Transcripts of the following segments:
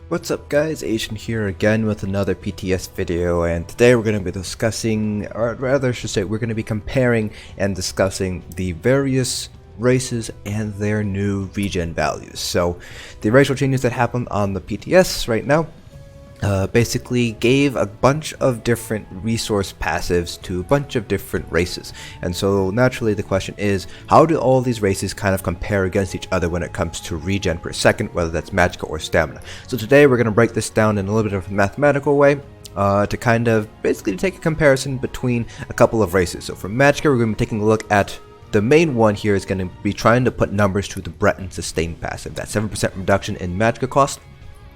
What's up guys, Asian here again with another PTS video, and today we're going to be discussing, or rather I should say, we're going to be comparing and discussing the various races and their new regen values. So the racial changes that happen on the PTS right now basically gave a bunch of different resource passives to a bunch of different races, and so naturally the question is, how do all these races kind of compare against each other when it comes to regen per second, whether that's magicka or stamina. So today we're going to break this down in a little bit of a mathematical way to kind of basically take a comparison between a couple of races. So for magicka, we're going to be taking a look at the main one here is going to be trying to put numbers to the Breton sustain passive, that 7% reduction in magicka cost.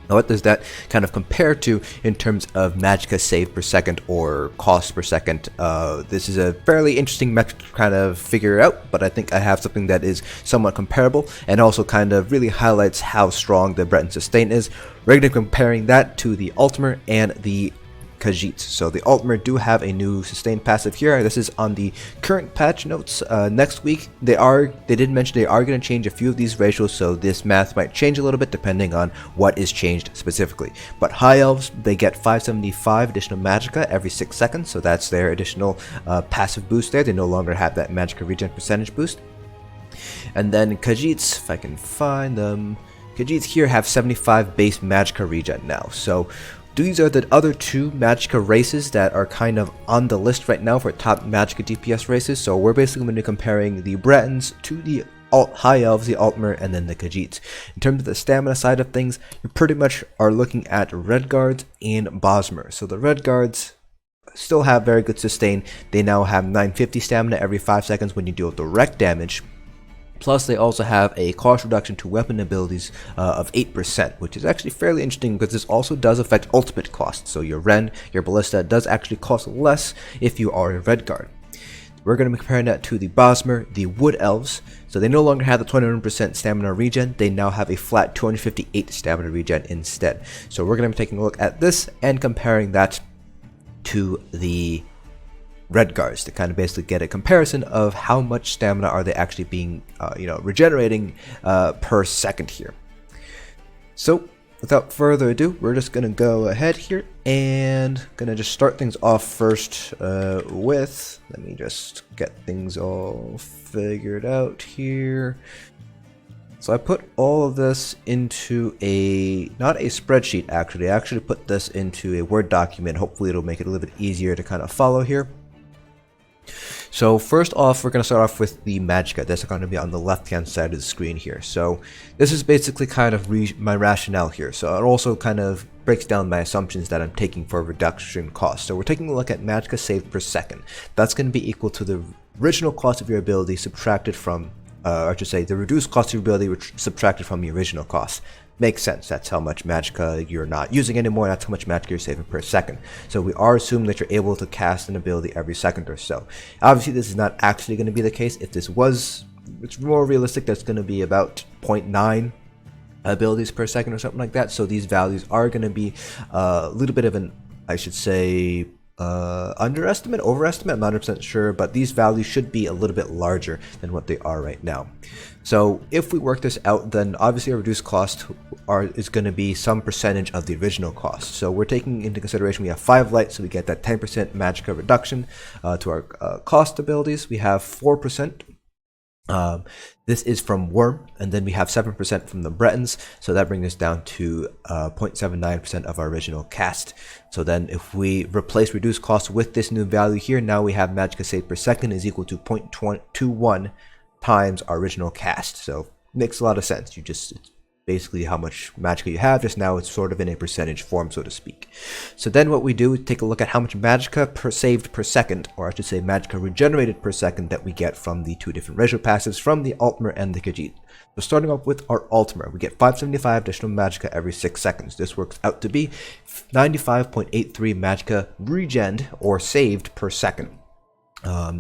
Now what does that kind of compare to in terms of magicka save per second or cost per second? This is a fairly interesting metric to kind of figure out, but I think I have something that is somewhat comparable and also kind of really highlights how strong the Breton sustain is. We're going to be comparing that to the Altmer and the Khajiit. So the Altmer do have a new sustain passive here. This is on the current patch notes. Next week they did mention they are going to change a few of these ratios, so this math might change a little bit depending on what is changed specifically. But High Elves, they get 575 additional magicka every 6 seconds, so that's their additional passive boost there. They no longer have that magicka regen percentage boost. And then Khajiits, if I can find them, Khajiits here have 75 base magicka regen now. So these are the other two magicka races that are kind of on the list right now for top magicka DPS races. So we're basically going to be comparing the Bretons to the High Elves, the Altmer, and then the Khajiits. In terms of the stamina side of things, you pretty much are looking at Redguards and Bosmer. So the Redguards still have very good sustain. They now have 950 stamina every 5 seconds when you deal direct damage. Plus, they also have a cost reduction to weapon abilities of 8%, which is actually fairly interesting because this also does affect ultimate cost. So your Ren, your Ballista does actually cost less if you are a Redguard. We're going to be comparing that to the Bosmer, the Wood Elves. So they no longer have the 21% stamina regen, they now have a flat 258 stamina regen instead. So we're going to be taking a look at this and comparing that to the Redguards to kind of basically get a comparison of how much stamina are they actually being regenerating per second here. So without further ado, we're just gonna go ahead here and gonna just start things off first with, let me just get things all figured out here. So I put all of this into not a spreadsheet actually, I actually put this into a Word document. Hopefully it'll make it a little bit easier to kind of follow here. So first off, we're going to start off with the magicka. That's going to be on the left hand side of the screen here. So this is basically kind of my rationale here. So it also kind of breaks down my assumptions that I'm taking for reduction cost. So we're taking a look at magicka saved per second. That's going to be equal to the original cost of your ability subtracted from, or I should say the reduced cost of your ability subtracted from the original cost. Makes sense. That's how much magicka you're not using anymore. That's how much magicka you're saving per second. So we are assuming that you're able to cast an ability every second or so. Obviously, this is not actually going to be the case. If this was, it's more realistic. That's going to be about 0.9 abilities per second or something like that. So these values are going to be a little bit of an, I should say, underestimate, overestimate. I'm not 100% sure, but these values should be a little bit larger than what they are right now. So if we work this out, then obviously our reduced cost is going to be some percentage of the original cost. So we're taking into consideration we have 5 light, so we get that 10% magicka reduction to our cost abilities. We have 4%. This is from Worm, and then we have 7% from the Bretons, so that brings us down to 0.79% of our original cast. So then if we replace reduced cost with this new value here, now we have magicka saved per second is equal to 0.21 times our original cast. So makes a lot of sense. It's basically how much magicka you have, just now it's sort of in a percentage form, so to speak. So then what we do is take a look at how much magicka saved per second, or I should say magicka regenerated per second, that we get from the two different ratio passives from the Altmer and the Khajiit. So starting off with our Altmer, we get 575 additional magicka every 6 seconds. This works out to be 95.83 magicka regen or saved per second.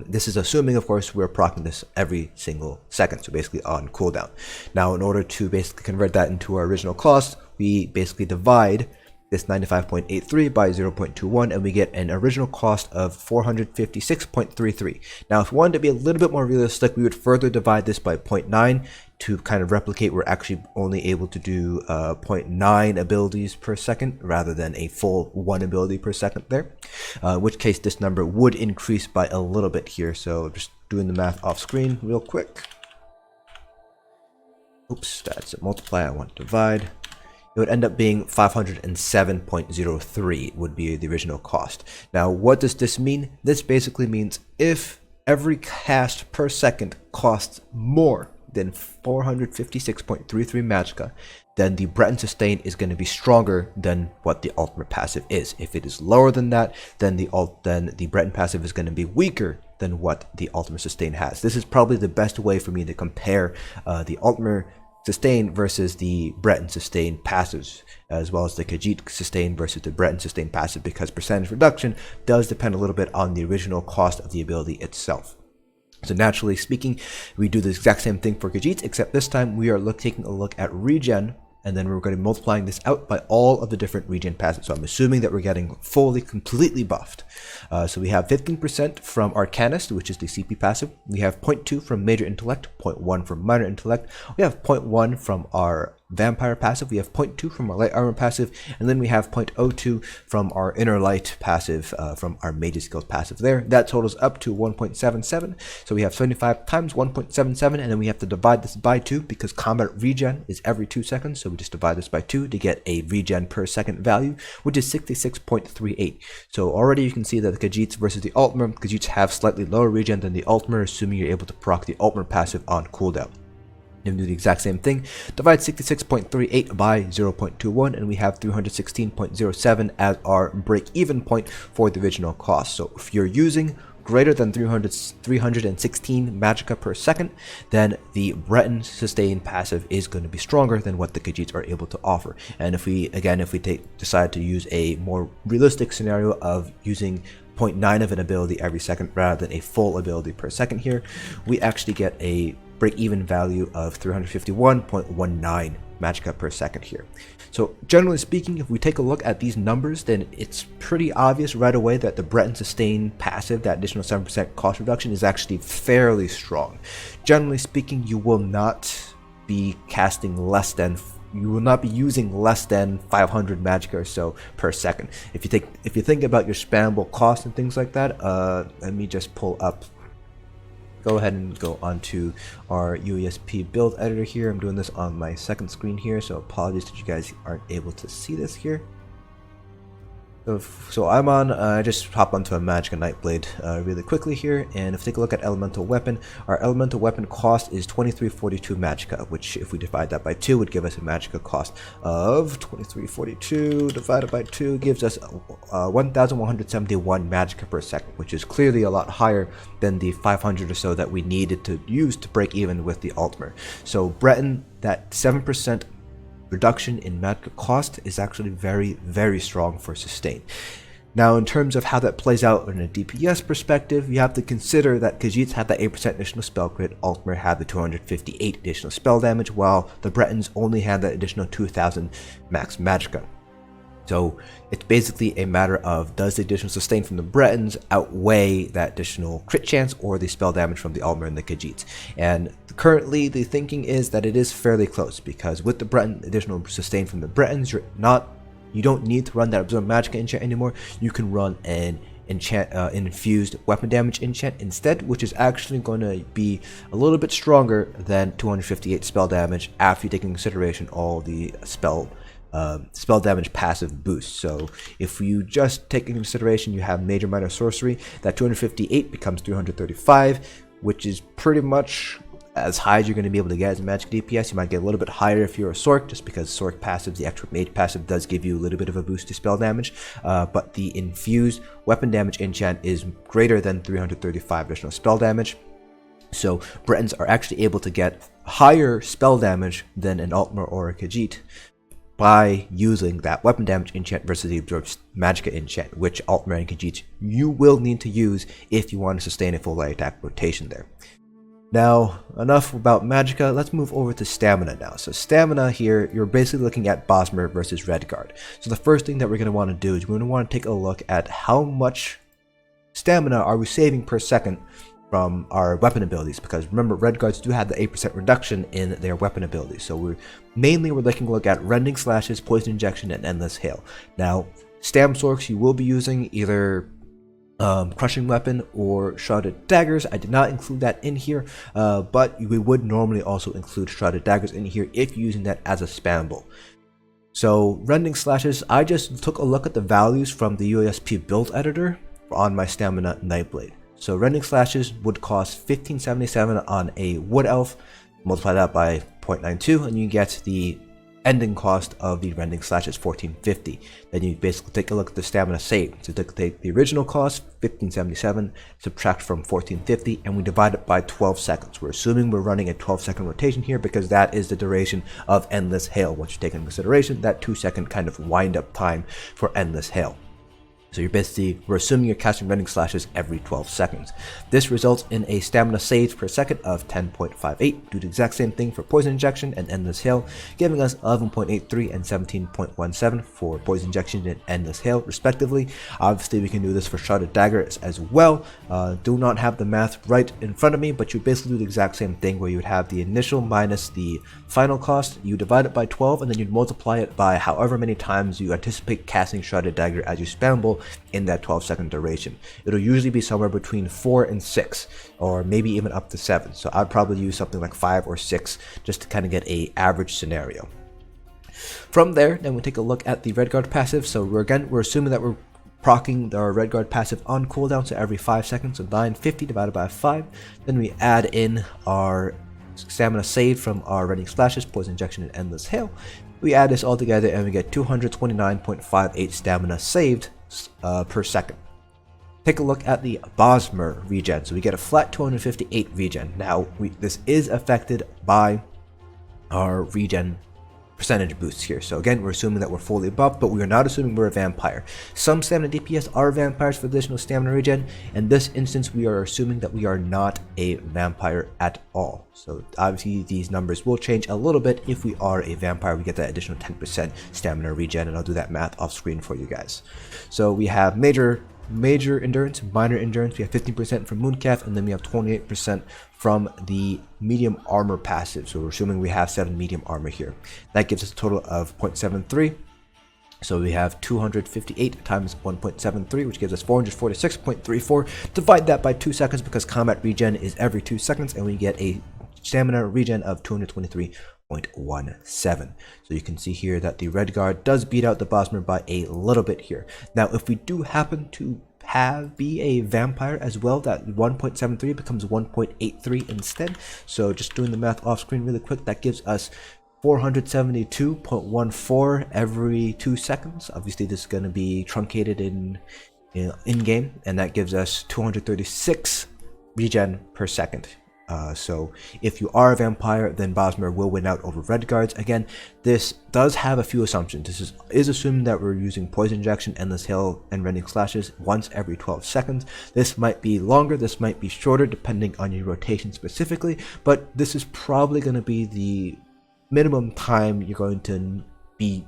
This is assuming, of course, we're proccing this every single second, so basically on cooldown. Now, in order to basically convert that into our original cost, we basically divide this 95.83 by 0.21, and we get an original cost of 456.33. Now, if we wanted to be a little bit more realistic, we would further divide this by 0.9 to kind of replicate we're actually only able to do 0.9 abilities per second rather than a full 1 ability per second there, in which case this number would increase by a little bit here. So just doing the math off screen real quick. Oops, that's a multiply, I want to divide. It would end up being 507.03 would be the original cost. Now, what does this mean? This basically means if every cast per second costs more than 456.33 magicka, then the Breton sustain is going to be stronger than what the Altmer passive is. If it is lower than that, then the Breton passive is going to be weaker than what the Altmer sustain has. This is probably the best way for me to compare the Altmer sustain versus the Breton sustain passives, as well as the Khajiit sustain versus the Breton sustain passive, because percentage reduction does depend a little bit on the original cost of the ability itself. So naturally speaking, we do the exact same thing for Khajiit, except this time we are taking a look at regen, and then we're going to be multiplying this out by all of the different regen passives. So I'm assuming that we're getting completely buffed. So we have 15% from Arcanist, which is the CP passive. We have 0.2 from Major Intellect, 0.1 from Minor Intellect. We have 0.1 from our Vampire passive. We have 0.2 from our Light Armor passive, and then we have 0.02 from our Inner Light passive, from our Mage's Skills passive there. That totals up to 1.77. So we have 75 times 1.77, and then we have to divide this by 2 because combat regen is every 2 seconds. So we just divide this by 2 to get a regen per second value, which is 66.38. So already you can see that the Khajiits versus the Altmer, Khajiits have slightly lower regen than the Altmer, assuming you're able to proc the Altmer passive on cooldown. Then do the exact same thing, divide 66.38 by 0.21, and we have 316.07 as our break-even point for the original cost. So if you're using greater than 316 magicka per second, then the Breton sustain passive is going to be stronger than what the Khajiits are able to offer. And if we decide to use a more realistic scenario of using 0.9 of an ability every second rather than a full ability per second here, we actually get a break-even value of 351.19 magicka per second here. So generally speaking, if we take a look at these numbers, then it's pretty obvious right away that the Breton sustain passive, that additional 7% cost reduction, is actually fairly strong. Generally speaking, you will not be casting less than, you will not be using less than 500 magicka or so per second. If you think about your spammable cost and things like that, let me just pull up. Go ahead and go onto our UESP build editor here. I'm doing this on my second screen here, so apologies that you guys aren't able to see this here. So I'm on, I just hop onto a Magicka Nightblade really quickly here, and if we take a look at Elemental Weapon, our Elemental Weapon cost is 2342 magicka, which if we divide that by 2 would give us a magicka cost of 2342 divided by 2 gives us 1171 magicka per second, which is clearly a lot higher than the 500 or so that we needed to use to break even with the Altmer. So Breton, that 7% reduction in magicka cost is actually very, very strong for sustain. Now, in terms of how that plays out in a DPS perspective, you have to consider that Khajiits have the 8% additional spell crit, Altmer had the 258 additional spell damage, while the Bretons only had that additional 2000 max magicka. So it's basically a matter of, does the additional sustain from the Bretons outweigh that additional crit chance or the spell damage from the Altmer and the Khajiits? And currently the thinking is that it is fairly close, because with the Breton additional sustain from the Bretons, you don't need to run that absorb magicka enchant anymore. You can run an infused weapon damage enchant instead, which is actually going to be a little bit stronger than 258 spell damage after you take into consideration all the spell damage passive boost. So if you just take into consideration you have major minor sorcery, that 258 becomes 335, which is pretty much as high as you're going to be able to get as a magic DPS. You might get a little bit higher if you're a Sorc, just because Sorc passive, the extra mage passive, does give you a little bit of a boost to spell damage, but the infused weapon damage enchant is greater than 335 additional spell damage. So Bretons are actually able to get higher spell damage than an Altmer or a Khajiit by using that weapon damage enchant versus the absorbed magicka enchant, which Altmer and Khajiit you will need to use if you want to sustain a full light attack rotation there. Now, enough about magicka, let's move over to stamina now. So stamina here, you're basically looking at Bosmer versus Redguard. So the first thing that we're going to want to do is we're going to want to take a look at how much stamina are we saving per second from our weapon abilities, because remember, Redguards do have the 8% reduction in their weapon abilities. So we're looking to look at rending slashes, poison injection, and endless hail. Now, stam sorks you will be using either crushing weapon or shrouded daggers. I did not include that in here, but we would normally also include shrouded daggers in here if you're using that as a spamble. So rending slashes, I just took a look at the values from the USP build editor on my stamina Nightblade. So rending slashes would cost 1577 on a wood elf. Multiply that by 0.92 and you get the ending cost of the rending slashes 1450. Then you basically take a look at the stamina saved. So take the original cost 1577, subtract from 1450, and we divide it by 12 seconds. We're assuming we're running a 12-second rotation here because that is the duration of endless hail. Once you take into consideration that 2-second kind of wind up time for endless hail. So we're assuming you're casting rending slashes every 12 seconds. This results in a stamina saved per second of 10.58, do the exact same thing for poison injection and endless hail, giving us 11.83 and 17.17 for poison injection and endless hail respectively. Obviously we can do this for shrouded daggers as well. Do not have the math right in front of me, but you basically do the exact same thing where you would have the initial minus the final cost, you divide it by 12, and then you'd multiply it by however many times you anticipate casting shrouded dagger as you spamble in that 12-second duration. It'll usually be somewhere between 4 and 6, or maybe even up to 7. So I'd probably use something like 5 or 6 just to kind of get a average scenario. From there, then we take a look at the Redguard passive. So we're assuming that we're proccing our Redguard passive on cooldown, so every 5 seconds, so 950 divided by 5. Then we add in our stamina saved from our rending splashes, poison injection, and endless hail. We add this all together and we get 229.58 stamina saved per second. Take a look at the Bosmer Regen. So we get a flat 258 regen. Now this is affected by our regen percentage boosts here. So again, we're assuming that we're fully buffed, but we are not assuming we're a vampire. Some stamina DPS are vampires for additional stamina regen. In this instance, we are assuming that we are not a vampire at all. So obviously these numbers will change a little bit. If we are a vampire, we get that additional 10% stamina regen, and I'll do that math off screen for you guys. So we have major endurance, minor endurance. We have 15% from Mooncalf, and then we have 28% from the medium armor passive. So we're assuming we have 7 medium armor here. That gives us a total of 0.73. So we have 258 times 1.73, which gives us 446.34. Divide that by 2 seconds because combat regen is every 2 seconds, and we get a stamina regen of 223.17. So you can see here that the Redguard does beat out the Bosmer by a little bit here. Now, if we do happen to be a vampire as well, that 1.73 becomes 1.83 instead. So just doing the math off screen really quick, that gives us 472.14 every 2 seconds. Obviously this is going to be truncated in game, and that gives us 236 regen per second. So if you are a vampire, then Bosmer will win out over Redguards. Again, this does have a few assumptions. This is assuming that we're using poison injection, endless hail, and rending slashes once every 12 seconds. This might be longer, this might be shorter, depending on your rotation specifically, but this is probably going to be the minimum time you're going to be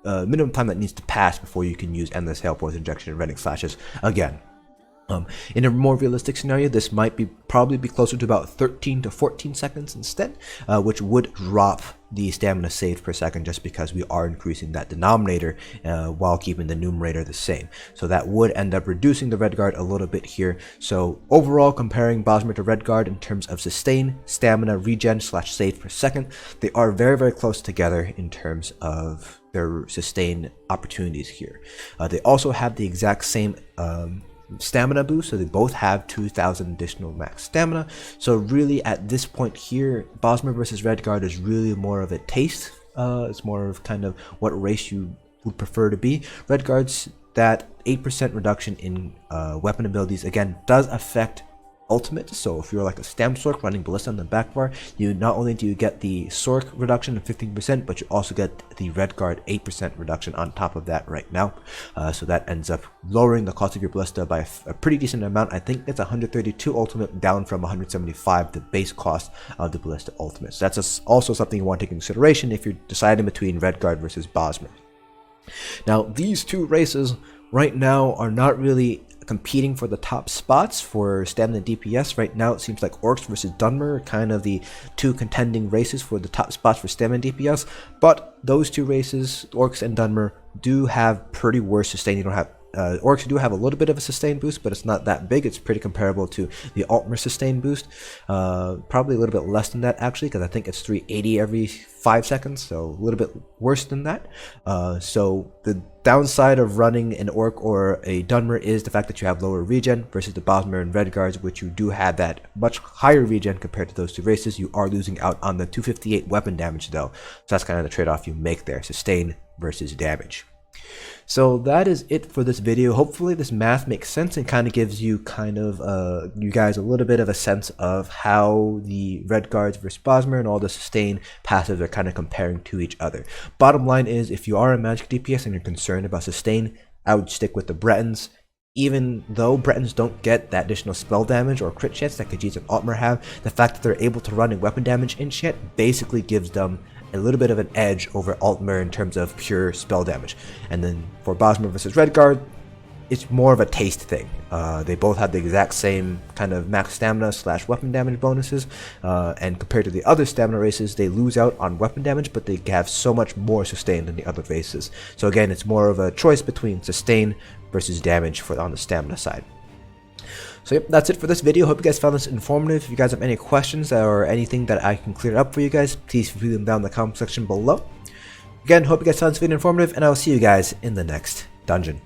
minimum time that needs to pass before you can use endless hail, poison injection, and rending slashes again. In a more realistic scenario, this might probably be closer to about 13 to 14 seconds instead, which would drop the stamina saved per second just because we are increasing that denominator while keeping the numerator the same. So that would end up reducing the Redguard a little bit here. So overall, comparing Bosmer to Redguard in terms of sustain, stamina, regen / saved per second, they are very, very close together in terms of their sustain opportunities here. They also have the exact same stamina boost, so they both have 2,000 additional max stamina. So really at this point here, Bosmer versus Redguard is really more of a taste. It's more of kind of what race you would prefer to be. Redguard's that 8% reduction in weapon abilities again does affect ultimate. So if you're like a Stamp Sork running Ballista on the back bar, you not only do you get the Sork reduction of 15%, but you also get the Redguard 8% reduction on top of that right now. So that ends up lowering the cost of your Ballista by a pretty decent amount. I think it's 132 ultimate down from 175, the base cost of the Ballista ultimate. So that's also something you want to take into consideration if you're deciding between Redguard versus Bosmer. Now, these two races right now are not really competing for the top spots for stamina DPS. Right now it seems like Orcs versus Dunmer are kind of the two contending races for the top spots for stamina DPS, but those two races, Orcs and Dunmer, do have pretty worse sustain. You don't have Orcs do have a little bit of a sustain boost, but it's not that big. It's pretty comparable to the Altmer sustain boost. Probably a little bit less than that actually, because I think it's 380 every 5 seconds, so a little bit worse than that. So the downside of running an Orc or a Dunmer is the fact that you have lower regen versus the Bosmer and Redguards, which you do have that much higher regen compared to those two races. You are losing out on the 258 weapon damage though, so that's kind of the trade-off you make there, sustain versus damage. So that is it for this video. Hopefully this math makes sense and kind of gives you you guys a little bit of a sense of how the Redguards versus Bosmer and all the sustain passives are kind of comparing to each other. Bottom line is, if you are a magic DPS and you're concerned about sustain, I would stick with the Bretons. Even though Bretons don't get that additional spell damage or crit chance that Khajiit and Altmer have, the fact that they're able to run in weapon damage enchant basically gives them a little bit of an edge over Altmer in terms of pure spell damage. And then for Bosmer versus Redguard, it's more of a taste thing. They both have the exact same kind of max stamina / weapon damage bonuses, and compared to the other stamina races, they lose out on weapon damage, but they have so much more sustain than the other races. So again, it's more of a choice between sustain versus damage on the stamina side. So yep, that's it for this video. Hope you guys found this informative. If you guys have any questions or anything that I can clear up for you guys, please leave them down in the comment section below. Again, hope you guys found this video informative, and I will see you guys in the next dungeon.